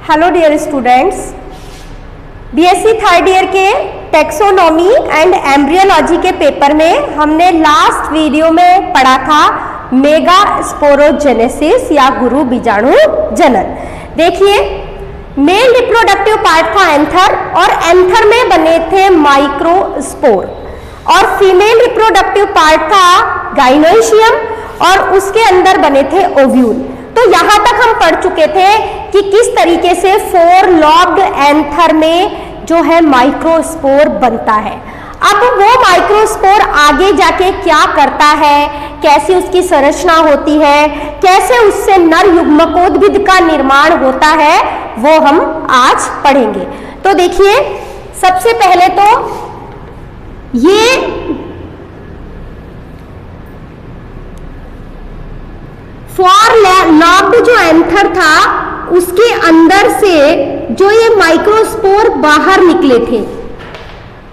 Hello dear students, BSc third year के taxonomy and embryology के paper में हमने लास्ट वीडियो में पढ़ा था मेगा स्पोरोजेनेसिस या गुरु बीजाणु जनन। देखिए, मेल रिप्रोडक्टिव पार्ट था एंथर और एंथर में बने थे माइक्रोस्पोर और फीमेल रिप्रोडक्टिव पार्ट था गाइनोइशियम और उसके अंदर बने थे ओव्यूल। तो यहां तक हम पढ़ चुके थे कि किस तरीके से 4 लॉब्ड एंथर में जो है माइक्रोस्पोर बनता है। अब वो माइक्रोस्पोर आगे जाके क्या करता है, कैसी उसकी संरचना होती है, कैसे उससे नर युग्मकोद्भिद का निर्माण होता है, वो हम आज पढ़ेंगे। तो देखिए, सबसे पहले तो ये लॉब्ड जो एंथर था उसके अंदर से जो ये माइक्रोस्पोर बाहर निकले थे।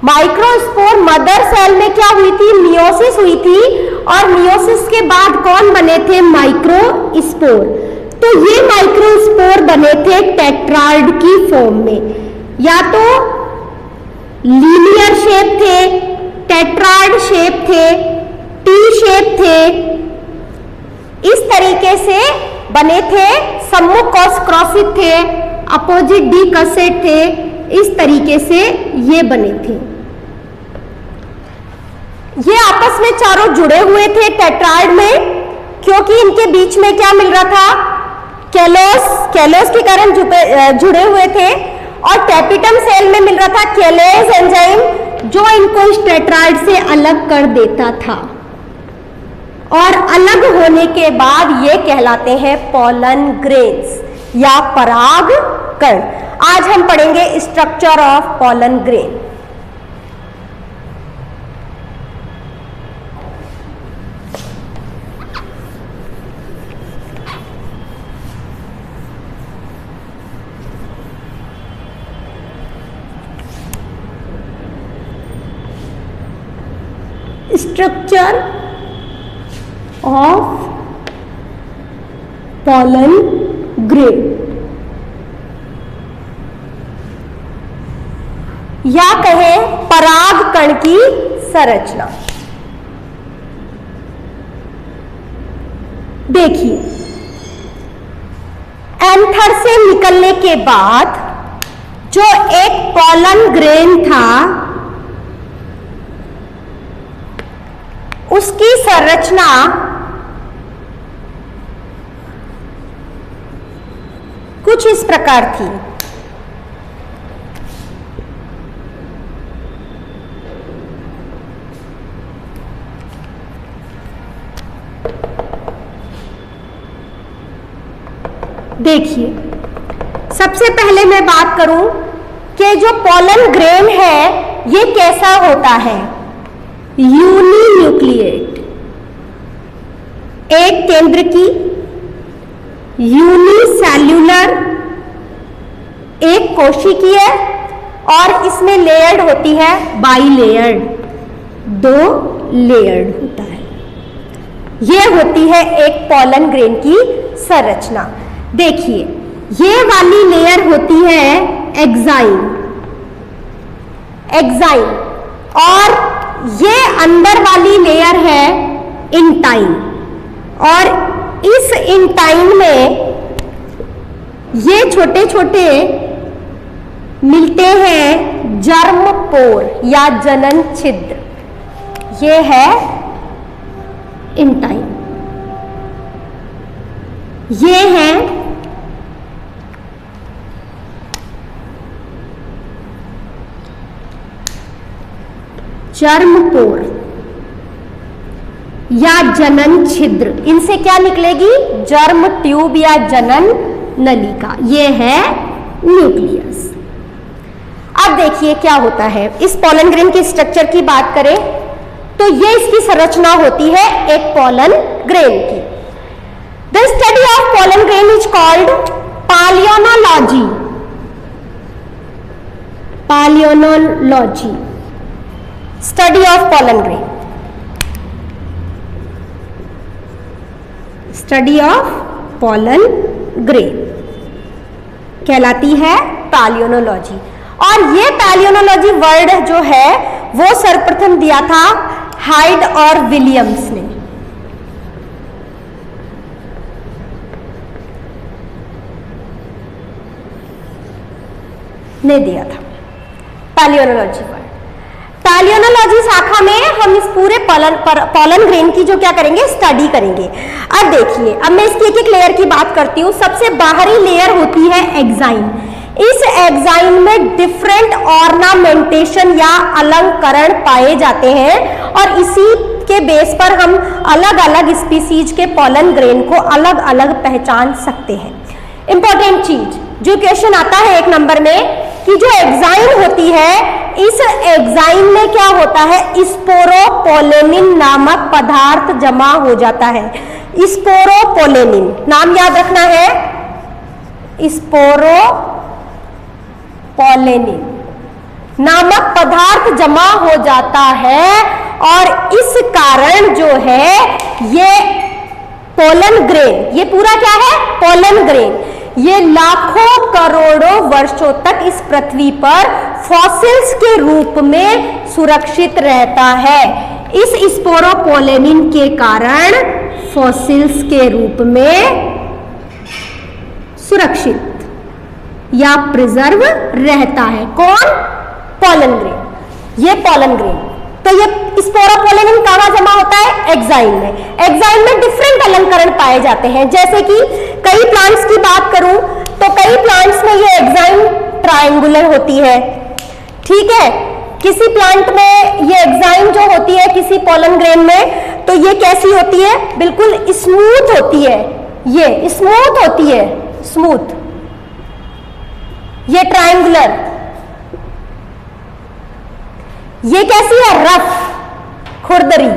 माइक्रोस्पोर मदर सेल में क्या हुई थी, मियोसिस हुई थी और मियोसिस के बाद कौन बने थे, माइक्रोस्पोर। तो ये माइक्रोस्पोर बने थे टेट्राइड की फॉर्म में, या तो लीनियर शेप थे, टेट्राइड शेप थे, टी शेप थे, इस तरीके से बने थे। सम्मुख क्रॉसित थे, अपोजिट डी कसेट थे, इस तरीके से ये बने थे। ये आपस में चारों जुड़े हुए थे टेट्राइड में, क्योंकि इनके बीच में क्या मिल रहा था, कैलोस के कारण जुड़े हुए थे और टैपिटम सेल में मिल रहा था कैलेज एंजाइम, जो इनको इस टेट्राइड से अलग कर देता था। और अलग होने के बाद ये कहलाते हैं पॉलन ग्रेन्स या पराग कण। आज हम पढ़ेंगे structure of pollen grain. Structure of pollen grain या कहें पराग कण की संरचना। देखिए, एंथर से निकलने के बाद जो एक पॉलन ग्रेन था उसकी संरचना कुछ इस प्रकार थी। देखिए, सबसे पहले मैं बात करूं कि जो पॉलन ग्रेन है ये कैसा होता है, यूनिन्यूक्लिएट, एक केंद्र की, यूनिसेल्युलर, एक कोशिकीय और इसमें लेयर्ड होती है, बाइलेयर्ड, 2 लेयर्ड होता है। यह होती है एक पॉलन ग्रेन की संरचना। देखिए, ये वाली लेयर होती है एक्साइन और ये अंदर वाली लेयर है इंटाइन और इस इंटाइन में ये छोटे छोटे मिलते हैं जर्म पोर या जनन छिद्र, ये है इंटाइन। ये है जर्म पोर या जनन छिद्र। इनसे क्या निकलेगी, जर्म ट्यूब या जनन नलिका। ये है न्यूक्लियस। अब देखिए क्या होता है, इस पॉलन ग्रेन के स्ट्रक्चर की बात करें तो ये इसकी संरचना होती है एक पॉलन ग्रेन की। The study of pollen grain is called palynology. Palynology, study of pollen grain, study of pollen grain। कहलाती है पैलियोनोलॉजी। और ये पैलियोनोलॉजी वर्ड जो है वो सर्वप्रथम दिया था हाइड और विलियम्स ने दिया था पैलियोनोलॉजी वर्ड। पैलियोनोलॉजी शाखा में हम इस पूरे पॉलन ग्रेन की जो क्या करेंगे, स्टडी करेंगे। अब देखिए, अब मैं इसकी एक एक लेयर की बात करती हूँ। सबसे बाहरी लेयर होती है एक्साइन। इस एक्साइन में डिफरेंट ऑर्नामेंटेशन या अलंकरण पाए जाते हैं और इसी के बेस पर हम अलग अलग स्पीसीज के पॉलन ग्रेन को अलग अलग पहचान सकते हैं। इंपॉर्टेंट चीज जो क्वेश्चन आता है 1 नंबर में कि जो एक्साइन होती है, इस एक्साइन में क्या होता है, स्पोरोपोलेनिन नामक पदार्थ जमा हो जाता है। स्पोरोपोलेनिन नाम याद रखना है, स्पोरोपोलेनिन नामक पदार्थ जमा हो जाता है और इस कारण जो है ये पोलन ग्रेन, ये पूरा क्या है, पोलन ग्रेन, ये लाखों करोड़ों वर्षों तक इस पृथ्वी पर फॉसिल्स के रूप में सुरक्षित रहता है। इस स्पोरोपोलेनिन के कारण फॉसिल्स के रूप में सुरक्षित या प्रिजर्व रहता है। कौन? Pollen grain. ये पोलन ग्रेन, तो ये स्पोरोपोलेनिन कहाँ जमा होता है? एक्साइन में। एक्साइन में डिफरेंट अलंकरण पाए जाते हैं, जैसे कि कई प्लांट्स की बात करूं तो कई प्लांट्स में ये एक्साइन ट्रायंगुलर होती है, ठीक है। किसी प्लांट में ये एक्साइन जो होती है किसी पोलन ग्रेन में, तो ये कैसी होती है? बिल्कुल स्मूथ होती है, ये स्मूथ होती है, स्मूथ। ये ट्रायंगुलर, ये कैसी है? रफ, खुरदरी,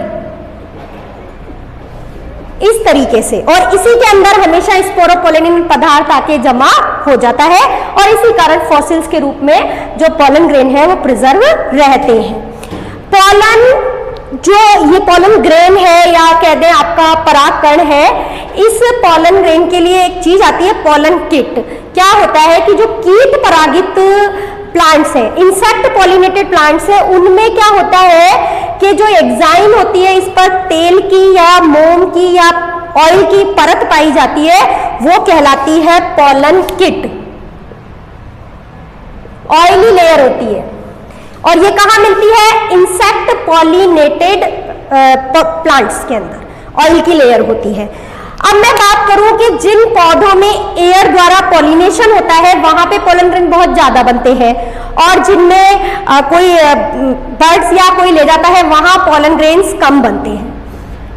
इस तरीके से। और इसी के अंदर हमेशा स्पोरोपोलेनिन पदार्थ आके जमा हो जाता है और इसी कारण फॉसिल्स के रूप में जो पोलन ग्रेन है वो प्रिजर्व रहते हैं। पोलन, जो ये पोलन ग्रेन है या कह दें आपका परागकण है, इस पोलन ग्रेन के लिए एक चीज आती है, पोलन किट। क्या होता है कि जो कीट परागित प्लांट्स हैं, इंसेक्ट पॉलिनेटेड प्लांट्स हैं, उनमें क्या होता है कि जो एक्साइन होती है इस पर तेल की या मोम की या ऑयल की परत पाई जाती है, वो कहलाती है पोलन किट। ऑयली लेयर होती है और ये कहाँ मिलती है? इंसेक्ट पॉलिनेटेड प्लांट्स के अंदर ऑयल की लेयर होती है। अब मैं बात करूं कि जिन पौधों में एयर द्वारा पॉलिनेशन होता है वहां पे पोलन ग्रेन बहुत ज्यादा बनते हैं और जिनमें कोई बर्ड्स या कोई ले जाता है वहां पोलन ग्रेन्स कम बनते हैं।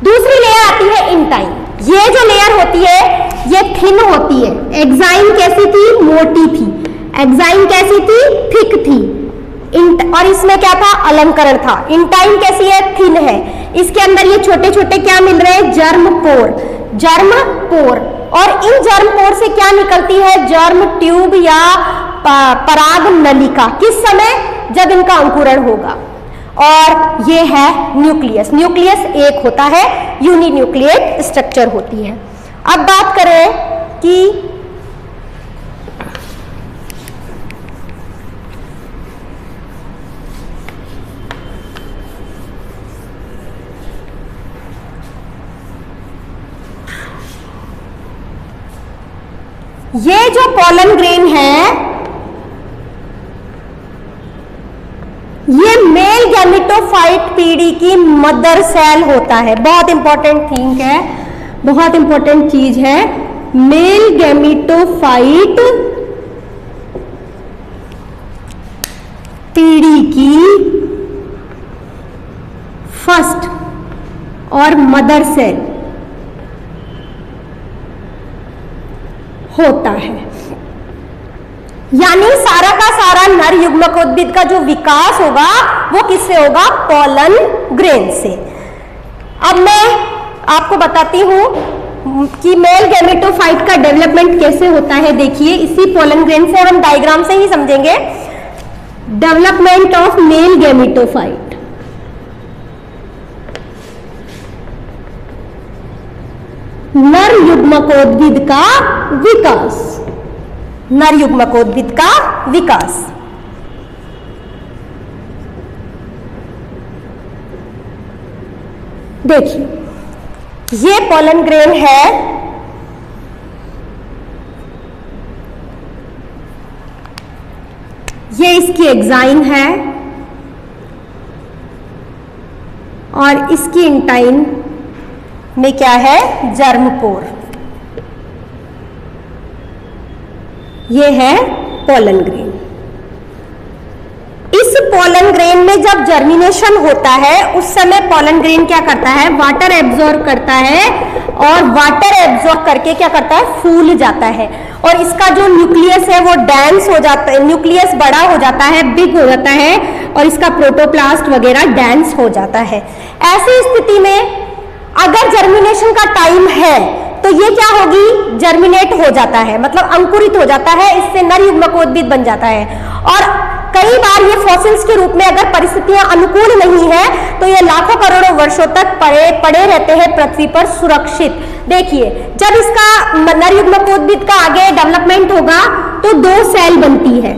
दूसरी लेयर आती है इंटाइन। ये जो लेयर होती है ये थिन होती है। एक्साइन कैसी थी? मोटी थी। एक्साइन कैसी थी? थिक थी। और इसमें क्या था? अलंकरण था। इंटाइन कैसी है? थिन है। इसके अंदर ये छोटे छोटे क्या मिल रहे हैं? जर्म पोर, जर्म पोर। और इन जर्म पोर से क्या निकलती है? जर्म ट्यूब या पराग नलिका। किस समय? जब इनका अंकुरण होगा। और ये है न्यूक्लियस। न्यूक्लियस एक होता है, यूनिन्यूक्लिएट स्ट्रक्चर होती है। अब बात करें कि ये जो पोलन ग्रेन है ये मेल गैमेटोफाइट पीढ़ी की मदर सेल होता है। बहुत इंपॉर्टेंट थिंग है, बहुत इंपॉर्टेंट चीज है। मेल गैमेटोफाइट पीढ़ी की फर्स्ट और मदर सेल होता है। यानी सारा का सारा नर युग्मकोद्भिद का जो विकास होगा वो किससे होगा? पोलन ग्रेन से। अब मैं आपको बताती हूं कि मेल गैमेटोफाइट का डेवलपमेंट कैसे होता है। देखिए, इसी पोलन ग्रेन से हम डायग्राम से ही समझेंगे। Development of male gametophyte. नर युग्मकोद्भिद का विकास। नर युग्मकोद्भिद का विकास। देखिए, ये पोलन ग्रेन है, ये इसकी एग्जाइन है और इसकी इंटाइन में क्या है, जर्मपोर। ये है पोलन ग्रेन। इस पोलन ग्रेन में जब जर्मिनेशन होता है उस समय पोलन ग्रेन क्या करता है, वाटर एब्जॉर्ब करता है और वाटर एब्जॉर्ब करके क्या करता है, फूल जाता है और इसका जो न्यूक्लियस है वो डेंस हो जाता है, न्यूक्लियस बड़ा हो जाता है, बिग हो जाता है और इसका प्रोटोप्लास्ट वगैरह डेंस हो जाता है। ऐसी स्थिति में अगर जर्मिनेशन का टाइम है तो ये क्या होगी, जर्मिनेट हो जाता है, मतलब अंकुरित हो जाता है, इससे नर युग्मकोद्भिद बन जाता है। और कई बार ये फॉसिल्स के रूप में अगर परिस्थितियां अनुकूल नहीं है तो ये लाखों करोड़ों वर्षों तक पड़े रहते हैं पृथ्वी पर सुरक्षित। देखिए, जब इसका नर युग्मकोद्भिद का आगे डेवलपमेंट होगा तो दो सेल बनती है,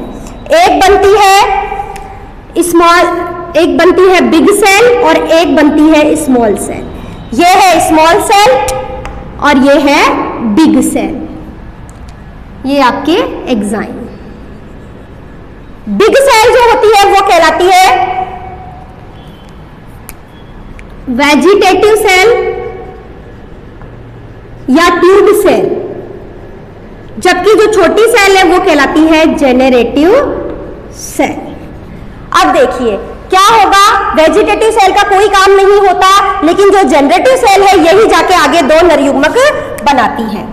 एक बनती है स्मॉल, एक बनती है बिग सेल और एक बनती है स्मॉल सेल। ये है स्मॉल सेल और ये है बिग सेल, ये आपके एग्जाइन। बिग सेल जो होती है वो कहलाती है वेजिटेटिव सेल या ट्यूब सेल, जबकि जो छोटी सेल है वो कहलाती है जेनेरेटिव सेल। अब देखिए क्या होगा, वेजिटेटिव सेल का कोई काम नहीं होता, लेकिन जो जनरेटिव सेल है यही जाके आगे दो नर युग्मक बनाती है।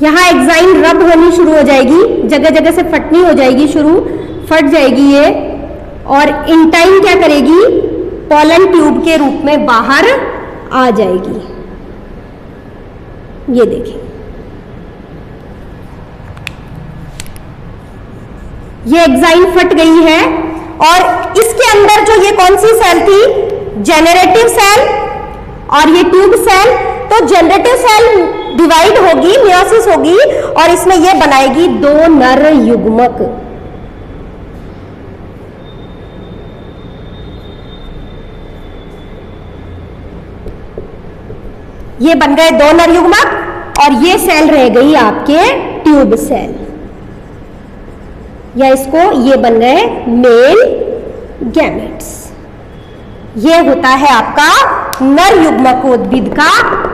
यहां एग्जाइन रब होनी शुरू हो जाएगी, जगह जगह से फटनी हो जाएगी, फट जाएगी ये, और इंटाइन क्या करेगी, पोलन ट्यूब के रूप में बाहर आ जाएगी। ये देखिए, ये एग्जाइन फट गई है और इसके अंदर जो ये कौन सी सेल थी, जेनरेटिव सेल और ये ट्यूब सेल। तो जेनरेटिव सेल डिवाइड होगी, मियोसिस होगी और इसमें ये बनाएगी दो नर युग्मक। ये बन गए दो नर युग्मक और ये सेल रह गई आपके ट्यूब सेल, या इसको ये बन गए मेल गैमेट्स। ये होता है आपका नर युग्मकोद्भिद का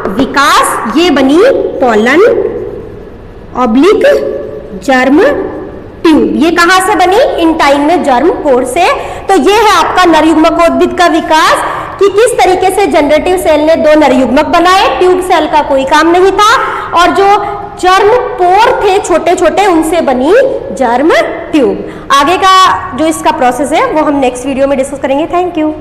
विकास। ये बनी पोलन ऑब्लिक जर्म ट्यूब। ये कहां से बनी, इंटाइन में जर्म पोर से। तो ये है आपका नर युग्मकोद्भिद का विकास कि किस तरीके से जनरेटिव सेल ने दो नर युग्मक बनाए, ट्यूब सेल का कोई काम नहीं था, और जो जर्म पोर थे छोटे छोटे उनसे बनी जर्म ट्यूब। आगे का जो इसका प्रोसेस है वो हम नेक्स्ट वीडियो में डिस्कस करेंगे। Thank you.